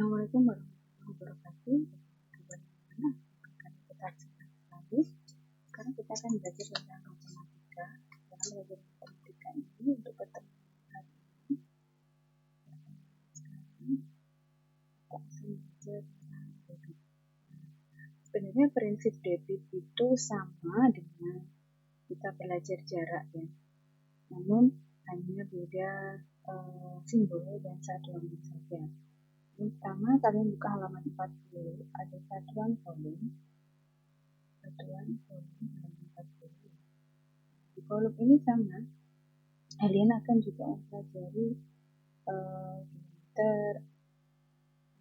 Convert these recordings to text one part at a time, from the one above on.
Assalamualaikum warahmatullahi wabarakatuh. Sekarang kita akan belajar tentang matematika. Sekarang belajar matematika ini untuk pertemuan hari ini. Sekarang kita akan belajar tentang debit. Sebenarnya prinsip debit itu sama dengan kita belajar jarak ya. Namun hanya beda simbol dan satuannya saja. Yang pertama, kalian buka halaman 40, ada satuan volume halaman 40. Di kolom ini sama, kalian akan juga mempelajari kilometer.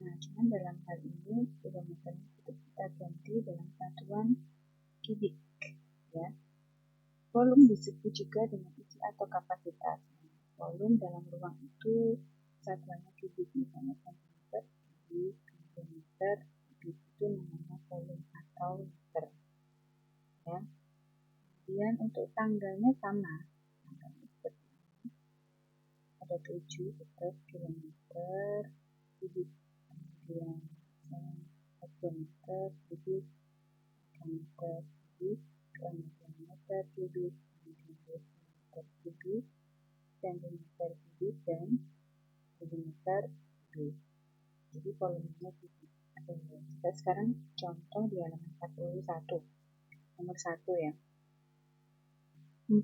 Nah, cuman dalam hal ini kilometer kita ganti dalam satuan kubik ya. Volume disebut juga dengan isi atau kapasitas. Volume dalam ruang itu satuannya kubik, misalnya centimeter kubik, kilometer kubik, itu namanya volume atau liter ya. Kemudian untuk tanggalnya sama, tanggalnya seperti ini, ada 7 tetap kilometer kubik, kemudian kilometer kubik, kilometer kubik, kemudian meter kubik, kemudian kilometer kubik, sentimeter kubik, dan milimeter kubik. Jadi volumenya kubik. Kita sekarang contoh di halaman 41. Nomor 1 ya. 4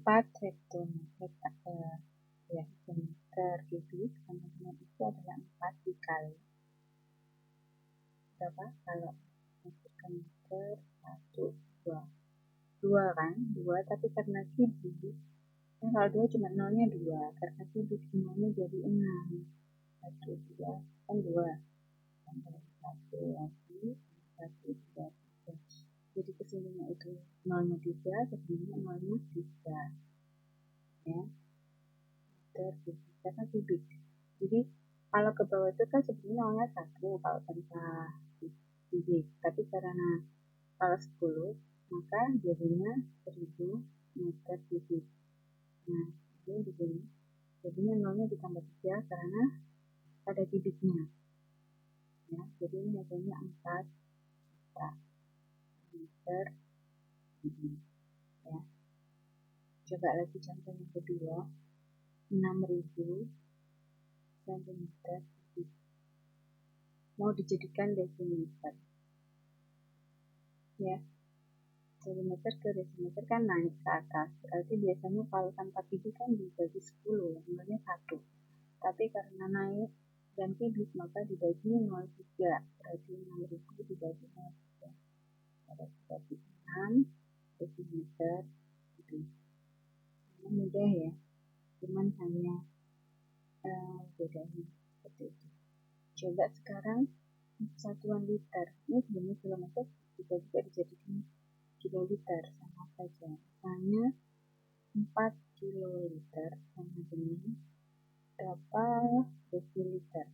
hektometer kubik, kemudian itu adalah 4 dikali berapa? Kalau meter 1, 2 kan? 2, tapi karena kubik, kalau 2 cuma nolnya 2, karena kubik semuanya jadi 6. 1, 2, kan 2. Tambah 1 lagi, 1, 2, 3. Jadi kesininya itu nolnya 3, kesininya nolnya 3 ya. Meter kubik, karena kubik. Jadi kalau ke bawah itu kan sebenarnya nolnya 1 kalau tanpa kubik, tapi karena kalau 10 maka jadinya 1000 meter kubik. Nah, ini di sini jadinya nolnya ditambah 3 karena ada kubiknya ya. Jadi ini hasilnya 4 meter kubik ya. Coba lagi contoh yang kedua, 6000 cm3 mau dijadikan desimeter ya. Centimeter ke desimeter kan naik ke atas, berarti biasanya kalau tanpa kubik kan dibagi 10, nolnya 1, tapi karena naik dan kubik maka dibagi 0,3, berarti 6000 dibagi 0,3 berarti 6 desimeter kubik. Mudah ya, cuman hanya bedanya seperti itu. Coba sekarang satuan liter, ini sebenarnya kilometer bisa juga dijadikan kiloliter, sama saja. Misalnya 4 kiloliter sama dengan berapa desiliter.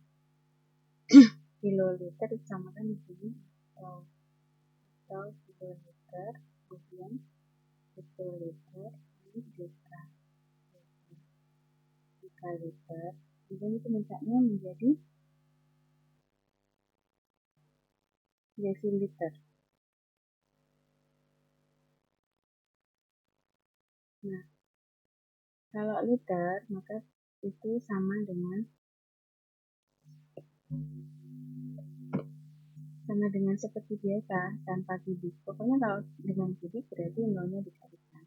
Kiloliter disamakan di sini atau kiloliter, kemudian desiliter ini dekaliter. Di sini pemintaknya menjadi desiliter. Nah, kalau liter maka itu sama dengan seperti biasa tanpa kubik. Pokoknya kalau dengan kubik berarti nolnya dikalikan.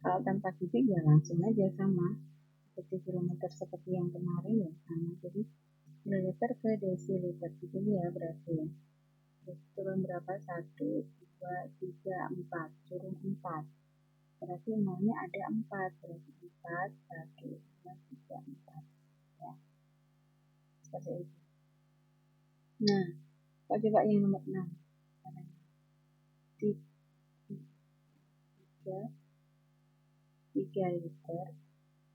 Kalau tanpa kubik ya langsung aja sama seperti kilometer seperti yang kemarin ya sama. Jadi kiloliter ke desiliter di sini ya berarti ya. Turun berapa? 1, 2, 3, 4. Turun 4. Berarti nolnya ada 4. Berarti 4, 1, 2, 3, 4. Ya. Seperti itu. Nah, coba yang nomor 6. 3 liter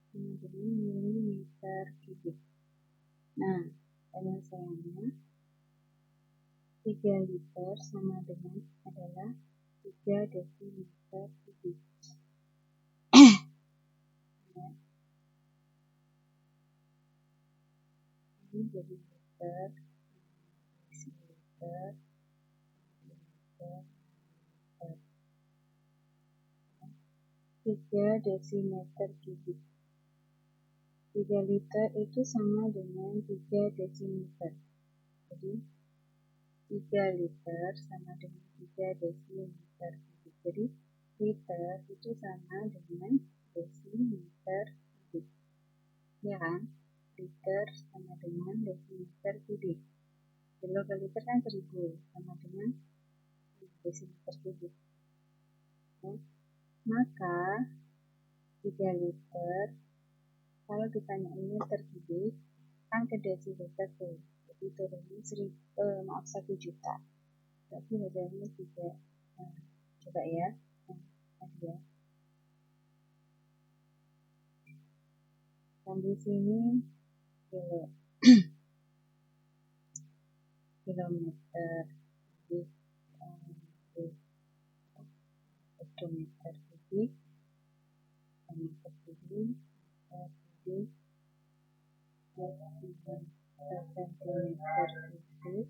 sama dengan milimeter kubik. Nah, penyelesaiannya 3 liter sama dengan adalah 3 desimeter kubik. Ya. Ini jadi liter 3 desimeter kubik. 3 liter itu sama dengan 3 desimeter. Jadi 3 liter sama dengan 3 desimeter kubik. Jadi liter itu sama dengan desimeter kubik. Ya kan? Liter sama dengan desimeter kubik. Kilo ke liter kan 1000 sama dengan desimeter kubik. Ya. Maka 3 liter kalau ditanya ini liter kubik kan ke desiliter tuh. Jadi turunnya 1 juta. Berarti hasilnya 3. Coba ya. Tadi ya. Dan di sini kilo kilometer kubik meter kubik meter kubik sentimeter kubik.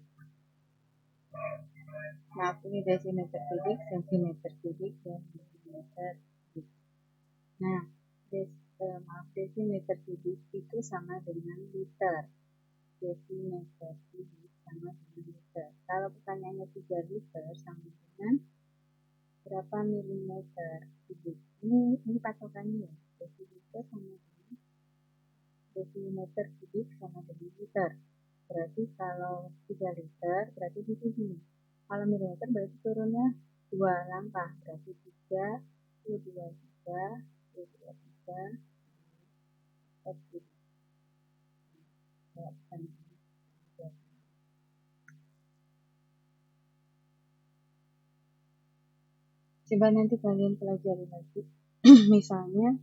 Maaf, ini desimeter kubik, sentimeter kubik, dan milimeter kubik. Nah, desimeter kubik itu sama dengan liter. Desimeter kubik sama dengan liter. Kalau pertanyaannya 3 liter sama dengan berapa milimeter kubik? Ini patokannya ya. Desiliter sama dengan desimeter kubik sama dengan liter. Berarti kalau 3 liter berarti di sini. Kalau milimeter berarti turunnya 2 langkah. Berarti 3, 2, 3, 2, 3, coba nanti kalian pelajari lagi. Misalnya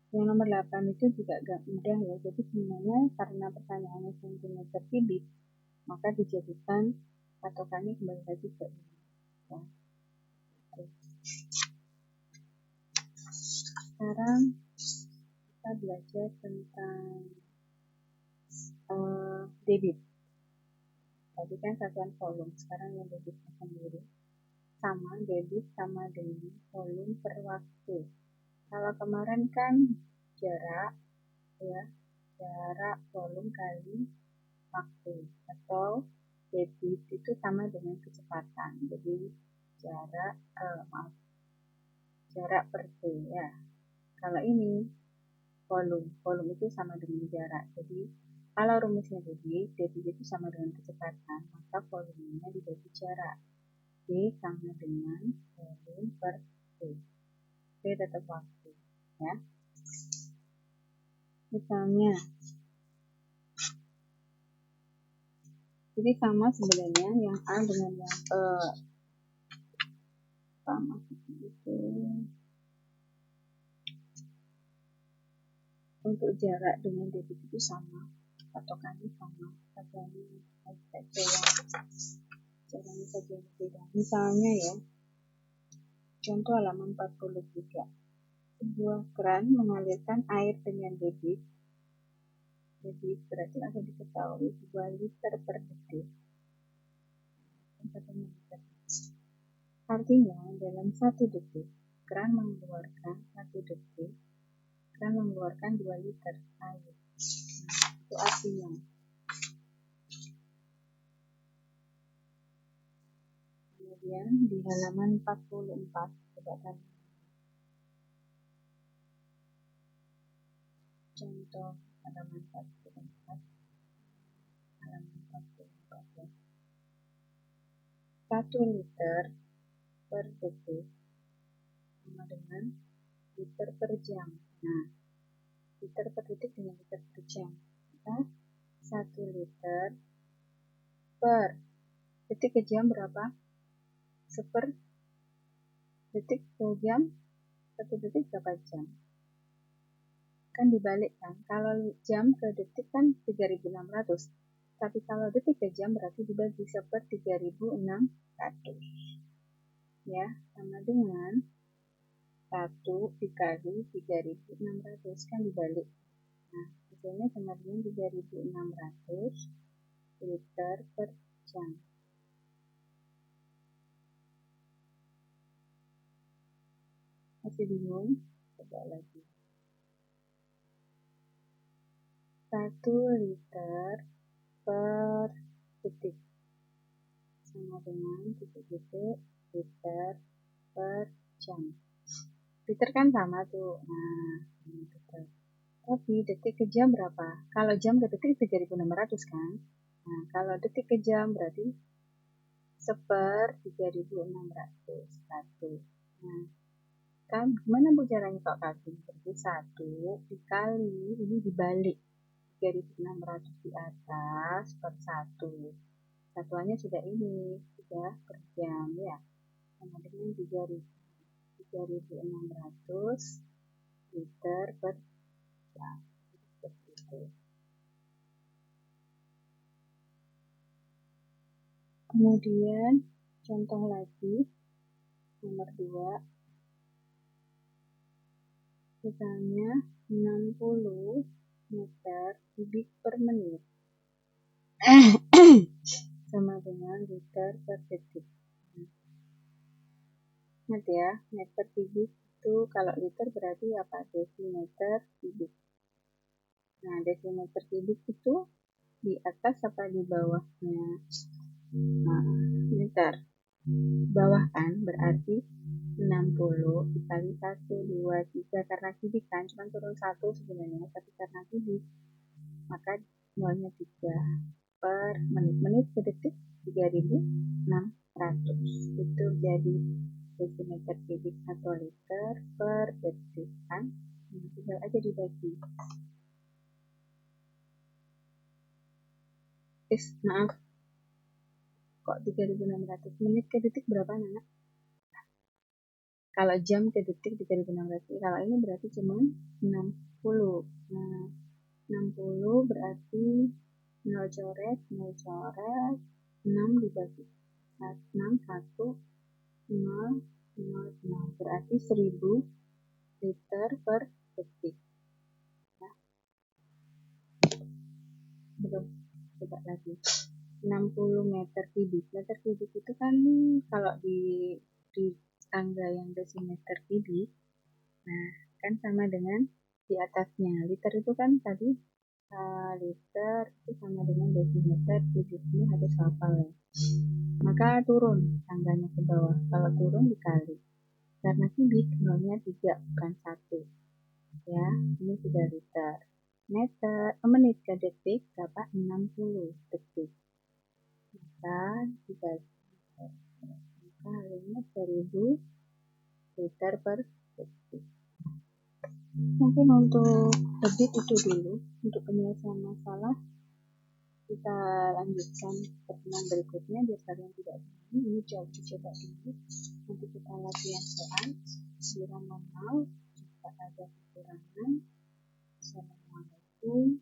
yang nomor 8 itu juga agak mudah ya. Jadi sebenarnya karena pertanyaannya sentimeter kubik, maka dijadikan patokannya kembali lagi ke ini. Ya. Sekarang kita belajar tentang debit. Tadi kan satuan volume, sekarang yang debitnya sendiri. Sama debit sama dengan volume per waktu. Kalau kemarin kan jarak ya, jarak volume kali waktu, atau debit itu sama dengan kecepatan. Jadi jarak per T ya. Kalau ini volume itu sama dengan jarak. Jadi kalau rumusnya debit itu sama dengan kecepatan, maka volumenya dibagi jarak. D sama dengan volume per T. T tetap waktu ya. Misalnya, jadi sama sebenarnya yang A dengan yang sama itu. Untuk jarak dengan debit itu sama, patokannya sama, caranya saja yang beda. Misalnya ya, contoh halaman 43. Sebuah keran mengalirkan air dengan debit berarti akan diketahui 2 liter per detik. Artinya dalam 1 detik keran mengeluarkan 2 liter air. Itu artinya. Kemudian di halaman 44 coba tanya. Contoh halaman 44. Halaman 44 ya. 1 liter per detik sama dengan liter per jam. Nah, liter per detik dengan liter per jam. Maka 1 liter per detik ke jam berapa? 1 detik ke jam, 1 detik berapa jam? Kan dibalik kan, kalau jam ke detik kan 3600, tapi kalau detik ke jam berarti dibagi 1/3600 ya, sama dengan 1 dikali 3600, kan dibalik. Nah, hasilnya sama dengan 3.600 liter per jam. Masih bingung? Coba lagi. 1 liter per detik sama dengan titik-titik liter per jam. Liter kan sama tuh. Nah, ini liter. Tapi detik ke jam berapa? Kalau jam ke detik 3.600 kan? Nah, kalau detik ke jam berarti 1/3.600. 1. Nah, kan gimana Bu caranya kalau kalkulasi? Berarti 1 dikali, ini dibalik. 3.600 di atas per 1. Satuannya sudah ini, sudah per jam ya. Sama dengan 3.600 liter per jam. Seperti itu. Kemudian contoh lagi nomor 2, misalnya 60 meter kubik per menit sama dengan liter per detik. Ingat ya, meter kubik itu kalau liter berarti apa? Desimeter kubik. Nah, desimeter kubik itu di atas apa di bawahnya? Nah, meter. Bawah kan berarti 60 dikali 1, 2, 3 karena kubik kan cuma turun 1 sebenarnya, tapi karena kubik maka nolnya 3 per menit. Menit ke detik 3.600. Itu jadi desimeter kubik 1 liter per detik kan. Tinggal aja dibagi. Maaf. Kok 3.600? Menit ke detik berapa, Nana? Kalau jam ke detik 3.600. Kalau ini berarti cuma 60. Nah, 60 berarti 0 coret, 0 coret, 6 dibagi 6, 1, 0, 0, 0. Berarti 1000 liter per detik. Ya. Belum, coba lagi. 60 meter kubik. Meter kubik itu kan kalau di tangga yang desimeter kubik, nah kan sama dengan di atasnya. Liter itu kan tadi liter itu sama dengan desimeter kubik. Ini harus hafal ya. Maka turun tangganya ke bawah. Kalau turun dikali. Karena kubik nolnya 3 bukan 1. Ya, ini sudah liter. Menit ke detik dapat 60 detik. Maka dibagi. Maka hasilnya 1000 liter per detik. Mungkin untuk debit itu dulu. Untuk penyelesaian masalah kita lanjutkan pertemuan berikutnya biar kalian tidak bingung. Ini jawab dicoba dulu. Nanti kita latihan soal. Bila mohon jika ada kekurangan. Assalamualaikum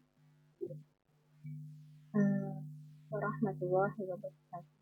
warahmatullahi wabarakatuh.